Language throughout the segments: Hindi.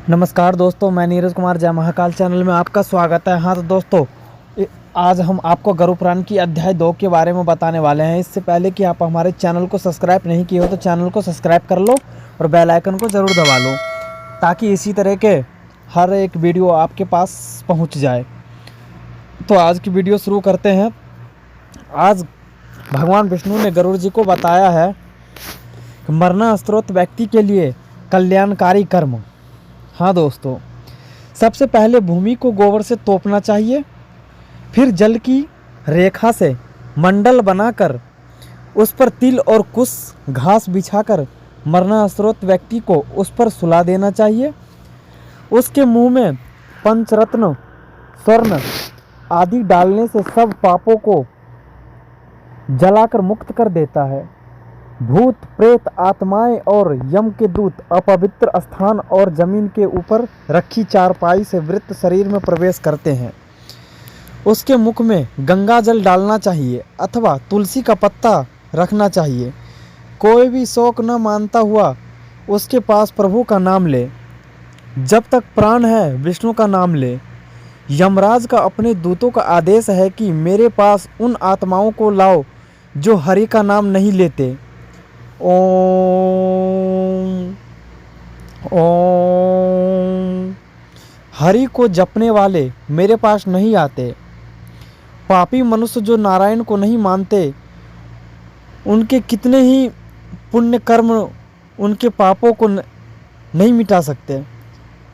नमस्कार दोस्तों, मैं नीरज कुमार जय महाकाल चैनल में आपका स्वागत है। हाँ तो दोस्तों, आज हम आपको गरुड़ पुराण की अध्याय 2 के बारे में बताने वाले हैं। इससे पहले कि आप हमारे चैनल को सब्सक्राइब नहीं किए हो तो चैनल को सब्सक्राइब कर लो और बेल आइकन को ज़रूर दबा लो ताकि इसी तरह के हर एक वीडियो आपके पास पहुंच जाए। तो आज की वीडियो शुरू करते हैं। आज भगवान विष्णु ने गरुड़ जी को बताया है कि मरना स्त्रोत व्यक्ति के लिए कल्याणकारी कर्म। हाँ दोस्तों, सबसे पहले भूमि को गोबर से तोपना चाहिए, फिर जल की रेखा से मंडल बनाकर उस पर तिल और कुश घास बिछाकर मरना स्त्रोत व्यक्ति को उस पर सुला देना चाहिए। उसके मुंह में पंचरत्न स्वर्ण आदि डालने से सब पापों को जलाकर मुक्त कर देता है। भूत प्रेत आत्माएं और यम के दूत अपवित्र स्थान और जमीन के ऊपर रखी चारपाई से वृत्त शरीर में प्रवेश करते हैं। उसके मुख में गंगा जल डालना चाहिए अथवा तुलसी का पत्ता रखना चाहिए। कोई भी शौक न मानता हुआ उसके पास प्रभु का नाम ले। जब तक प्राण है विष्णु का नाम ले। यमराज का अपने दूतों का आदेश है कि मेरे पास उन आत्माओं को लाओ जो हरि का नाम नहीं लेते। ओम ओम हरि को जपने वाले मेरे पास नहीं आते। पापी मनुष्य जो नारायण को नहीं मानते, उनके कितने ही पुण्य कर्म उनके पापों को नहीं मिटा सकते।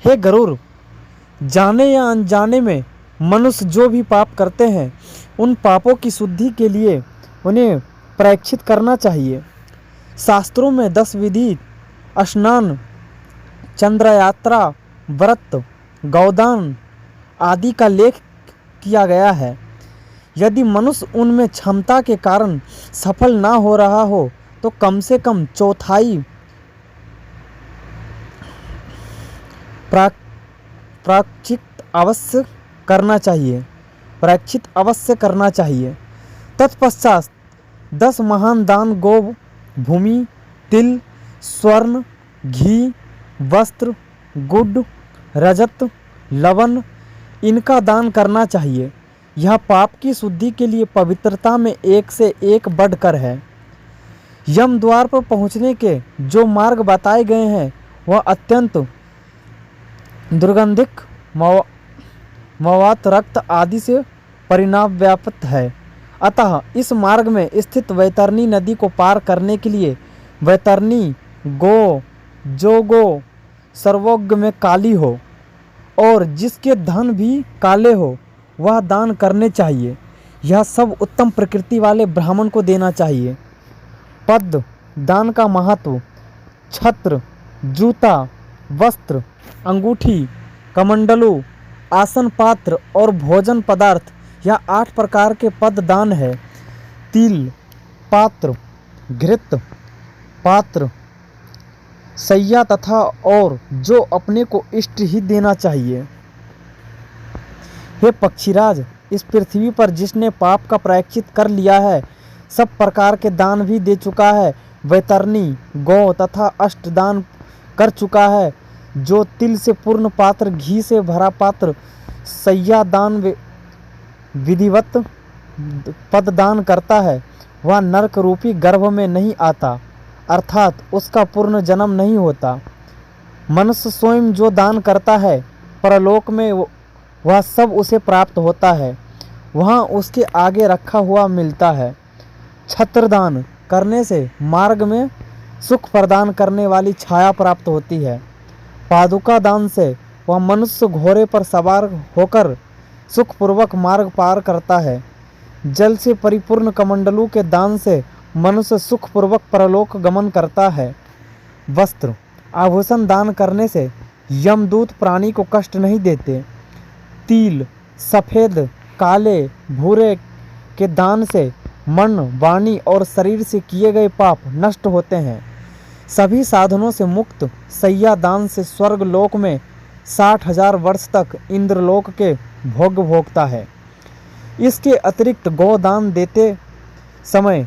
हे गरुड़, जाने या अनजाने में मनुष्य जो भी पाप करते हैं, उन पापों की शुद्धि के लिए उन्हें प्रायश्चित करना चाहिए। शास्त्रों में 10 विधि स्नान, चंद्र यात्रा, व्रत, गौदान आदि का लेख किया गया है। यदि मनुष्य उनमें क्षमता के कारण सफल ना हो रहा हो तो कम से कम चौथाई प्रायश्चित अवश्य करना चाहिए। तत्पश्चात 10 महान दान गौ, भूमि, तिल, स्वर्ण, घी, वस्त्र, गुड़, रजत, लवण इनका दान करना चाहिए। यह पाप की शुद्धि के लिए पवित्रता में एक से एक बढ़कर है। यम द्वार पर पहुंचने के जो मार्ग बताए गए हैं वह अत्यंत दुर्गंधिक, मवात, रक्त आदि से परिणाम व्याप्त है। अतः इस मार्ग में स्थित वैतरणी नदी को पार करने के लिए वैतरणी गो, जो गो सर्वोग्य में काली हो और जिसके धन भी काले हो, वह दान करने चाहिए। यह सब उत्तम प्रकृति वाले ब्राह्मण को देना चाहिए। पद्म दान का महत्व। छत्र, जूता, वस्त्र, अंगूठी, कमंडलू, आसन पात्र और भोजन पदार्थ, यह 8 प्रकार के पद दान है। तिल पात्र, घृत पात्र, सैया तथा और जो अपने को इष्ट ही देना चाहिए। हे पक्षीराज, इस पृथ्वी पर जिसने पाप का प्रायश्चित कर लिया है, सब प्रकार के दान भी दे चुका है, वैतरणी गौ तथा अष्टदान कर चुका है, जो तिल से पूर्ण पात्र, घी से भरा पात्र, सैया दान विधिवत पद दान करता है, वह नरक रूपी गर्भ में नहीं आता, अर्थात उसका पूर्ण जन्म नहीं होता। मनुष्य स्वयं जो दान करता है, परलोक में वह सब उसे प्राप्त होता है, वहाँ उसके आगे रखा हुआ मिलता है। छत्रदान करने से मार्ग में सुख प्रदान करने वाली छाया प्राप्त होती है। पादुका दान से वह मनुष्य घोड़े पर सवार होकर सुखपूर्वक मार्ग पार करता है। जल से परिपूर्ण कमंडलू के दान से मनुष्य सुखपूर्वक परलोक गमन करता है। वस्त्र आभूषण दान करने से यमदूत प्राणी को कष्ट नहीं देते। तिल सफ़ेद, काले, भूरे के दान से मन, वाणी और शरीर से किए गए पाप नष्ट होते हैं। सभी साधनों से मुक्त सैया दान से स्वर्ग लोक में 60,000 वर्ष तक इंद्रलोक के भोग भोगता है। इसके अतिरिक्त गोदान देते समय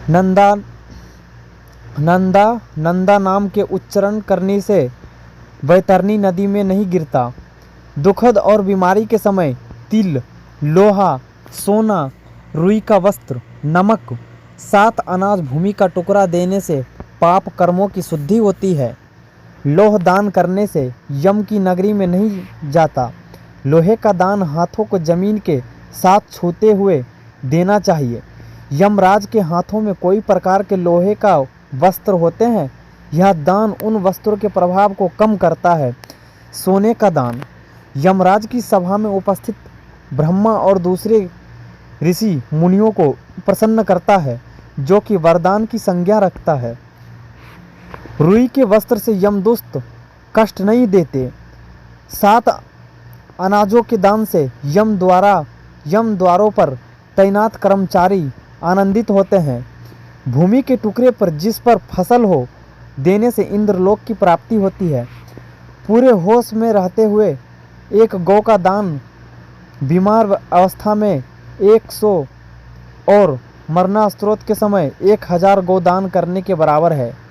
नंदा नाम के उच्चारण करने से वैतरणी नदी में नहीं गिरता। दुखद और बीमारी के समय तिल, लोहा, सोना, रुई का वस्त्र, नमक, 7 अनाज, भूमि का टुकड़ा देने से पाप कर्मों की शुद्धि होती है। लोह दान करने से यम की नगरी में नहीं जाता। लोहे का दान हाथों को जमीन के साथ छूते हुए देना चाहिए। यमराज के हाथों में कोई प्रकार के लोहे का वस्त्र होते हैं। यह दान उन वस्त्रों के प्रभाव को कम करता है। सोने का दान यमराज की सभा में उपस्थित ब्रह्मा और दूसरे ऋषि मुनियों को प्रसन्न करता है, जो कि वरदान की संज्ञा रखता है। रुई के वस्त्र से यमदूत कष्ट नहीं देते। 7 अनाजों के दान से यम द्वारों पर तैनात कर्मचारी आनंदित होते हैं। भूमि के टुकड़े पर जिस पर फसल हो देने से इंद्रलोक की प्राप्ति होती है। पूरे होश में रहते हुए एक गौ का दान बीमार अवस्था में 100 और मरणास्त्रोत के समय 1000 गौ दान करने के बराबर है।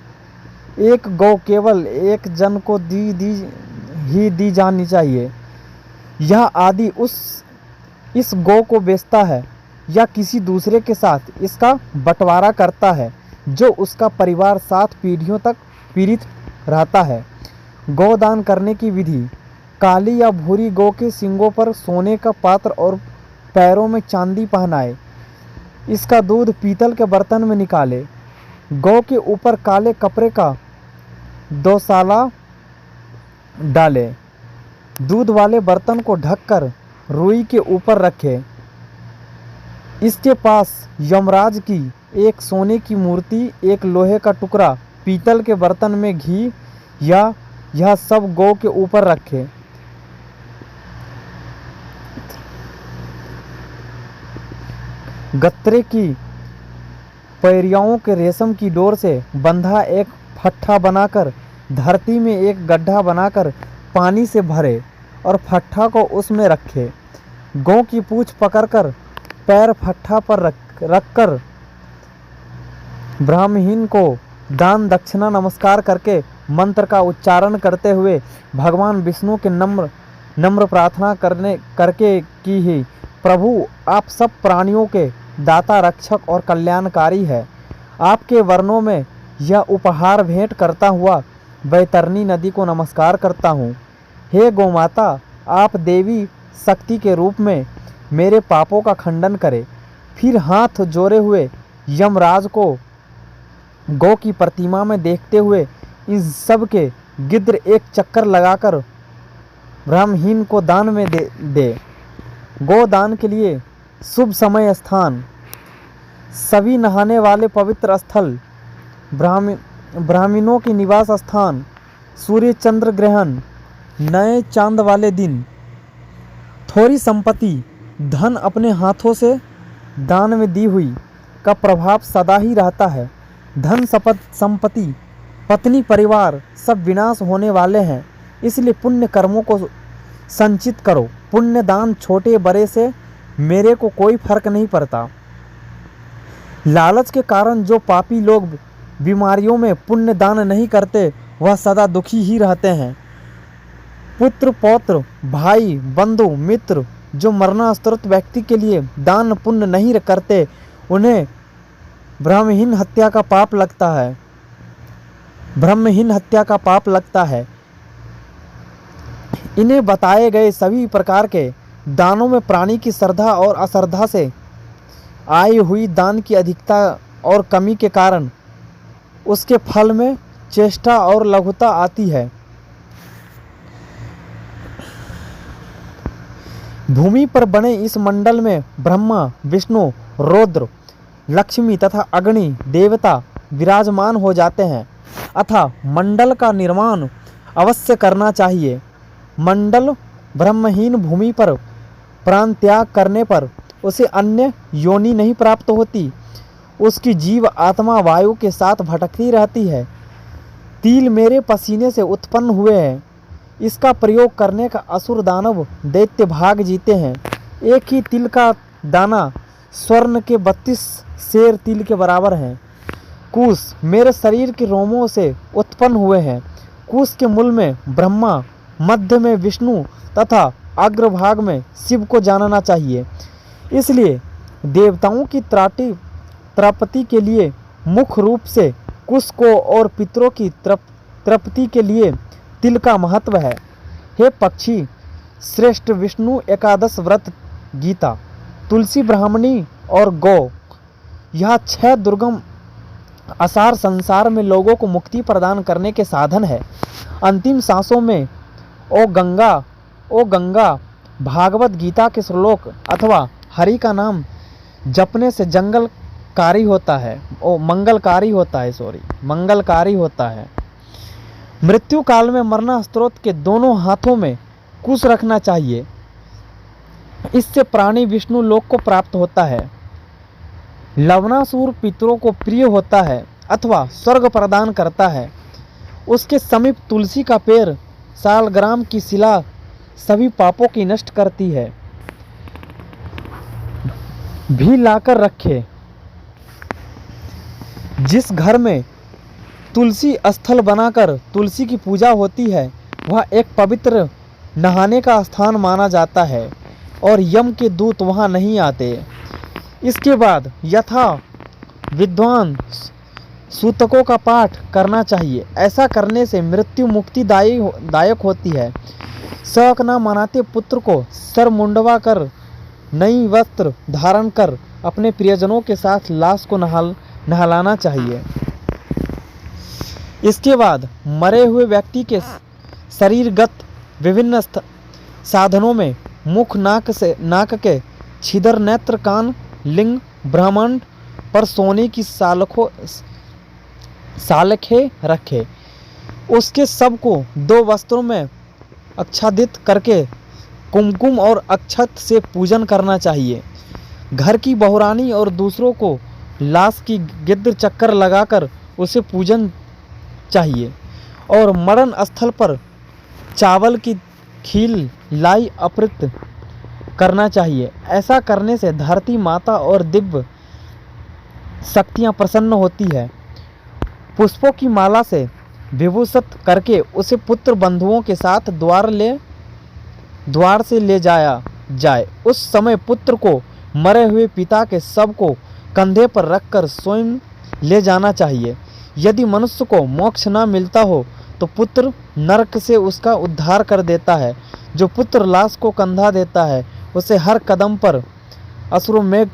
एक गौ केवल एक जन को दी जानी चाहिए। यह आदि इस गौ को बेचता है या किसी दूसरे के साथ इसका बंटवारा करता है, जो उसका परिवार 7 पीढ़ियों तक पीड़ित रहता है। गौदान करने की विधि: काली या भूरी गौ के सींगों पर सोने का पात्र और पैरों में चांदी पहनाए। इसका दूध पीतल के बर्तन में निकाले। गौ के ऊपर काले कपड़े का दोसाला डाले। दूध वाले बर्तन को ढककर रुई के ऊपर रखे। इसके पास यमराज की एक सोने की मूर्ति, एक लोहे का टुकड़ा, पीतल के बर्तन में घी या यह सब गौ के ऊपर रखे। गत्रे की पैरियाओं के रेशम की डोर से बंधा एक फट्ठा बनाकर धरती में एक गड्ढा बनाकर पानी से भरे और फट्ठा को उसमें रखे। गौ की पूंछ पकड़कर पैर फट्ठा पर रखकर ब्राह्मण को दान दक्षिणा नमस्कार करके मंत्र का उच्चारण करते हुए भगवान विष्णु के नम्र प्रार्थना करके कि ही प्रभु, आप सब प्राणियों के दाता, रक्षक और कल्याणकारी है। आपके वर्णों में यह उपहार भेंट करता हुआ वैतरणी नदी को नमस्कार करता हूँ। हे गौमाता, आप देवी शक्ति के रूप में मेरे पापों का खंडन करें। फिर हाथ जोड़े हुए यमराज को गौ की प्रतिमा में देखते हुए इन सब के गिद्र एक चक्कर लगाकर ब्राह्मण को दान में दे। गोदान के लिए शुभ समय स्थान: सभी नहाने वाले पवित्र स्थल, ब्राह्मणों के निवास स्थान, सूर्य चंद्र ग्रहण, नए चांद वाले दिन। थोड़ी संपत्ति, धन अपने हाथों से दान में दी हुई का प्रभाव सदा ही रहता है। धन संपत्ति, पत्नी, परिवार सब विनाश होने वाले हैं, इसलिए पुण्य कर्मों को संचित करो। पुण्य दान छोटे बड़े से मेरे को कोई फर्क नहीं पड़ता। लालच के कारण जो पापी लोग बीमारियों में पुण्य दान नहीं करते, वह सदा दुखी ही रहते हैं। पुत्र, पौत्र, भाई, बंधु, मित्र जो मरणास्तुत व्यक्ति के लिए दान पुण्य नहीं करते, उन्हें ब्रह्महीन हत्या का पाप लगता है। इन्हें बताए गए सभी प्रकार के दानों में प्राणी की श्रद्धा और अश्रद्धा से आई हुई दान की अधिकता और कमी के कारण उसके फल में चेष्टा और लघुता आती है। भूमि पर बने इस मंडल में ब्रह्मा, विष्णु, रुद्र, लक्ष्मी तथा अग्नि देवता विराजमान हो जाते हैं, अतः मंडल का निर्माण अवश्य करना चाहिए। मंडल ब्रह्महीन भूमि पर प्राण त्याग करने पर उसे अन्य योनि नहीं प्राप्त होती। उसकी जीव आत्मा वायु के साथ भटकती रहती है। तिल मेरे पसीने से उत्पन्न हुए हैं। इसका प्रयोग करने का असुर दानव दैत्य भाग जीते हैं। एक ही तिल का दाना स्वर्ण के 32 शेर तिल के बराबर है। कुश मेरे शरीर के रोमों से उत्पन्न हुए हैं। कुश के मूल में ब्रह्मा, मध्य में विष्णु तथा अग्रभाग में शिव को जानना चाहिए। इसलिए देवताओं की त्रापति के लिए मुख्य रूप से कुश को और पितरों की त्रापति के लिए तिल का महत्व है। हे पक्षी श्रेष्ठ विष्णु एकादश व्रत गीता, तुलसी ब्राह्मणी और गौ, यह 6 दुर्गम आसार संसार में लोगों को मुक्ति प्रदान करने के साधन है। अंतिम सांसों में ओ गंगा भागवत गीता के श्लोक अथवा हरि का नाम जपने से मंगलकारी होता है। मृत्यु काल में मरना स्त्रोत के दोनों हाथों में कुश रखना चाहिए। इससे प्राणी विष्णु लोक को प्राप्त होता है। लवणासुर पितरों को प्रिय होता है अथवा स्वर्ग प्रदान करता है। उसके समीप तुलसी का पेड़, सालग्राम की शिला सभी पापों की नष्ट करती है। भी लाकर रखे। जिस घर में तुलसी स्थल बनाकर तुलसी की पूजा होती है वह एक पवित्र नहाने का स्थान माना जाता है और यम के दूत वहां नहीं आते। इसके बाद यथा विद्वान सूतकों का पाठ करना चाहिए। ऐसा करने से मृत्यु मुक्तिदायक होती है। शक न मनाते पुत्र को सर मुंडवा कर नई वस्त्र धारण कर अपने प्रियजनों के साथ लाश को नहलाना चाहिए। इसके बाद मरे हुए व्यक्ति के शरीरगत विभिन्न साधनों में मुख, नाक के छिद्र, नेत्र, कान, लिंग, ब्रह्मांड पर सोने की सालखें रखे। उसके सब को 2 वस्त्रों में आच्छादित करके कुमकुम और अक्षत से पूजन करना चाहिए। घर की बहुरानी और दूसरों को लाश की गिद्ध चक्कर लगाकर उसे पूजन चाहिए और मरण स्थल पर चावल की खील लाई अर्पित करना चाहिए। ऐसा करने से धरती माता और दिव्य शक्तियाँ प्रसन्न होती है। पुष्पों की माला से विभूषित करके उसे पुत्र बंधुओं के साथ द्वार से ले जाया जाए। उस समय पुत्र को मरे हुए पिता के शव को कंधे पर रखकर स्वयं ले जाना चाहिए। यदि मनुष्य को मोक्ष न मिलता हो तो पुत्र नरक से उसका उद्धार कर देता है। जो पुत्र लाश को कंधा देता है उसे हर कदम पर अश्वमेघ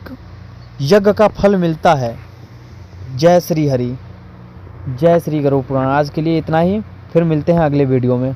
यज्ञ का फल मिलता है। जय श्री हरि, जय श्री गरुड़ पुराण। आज के लिए इतना ही, फिर मिलते हैं अगले वीडियो में।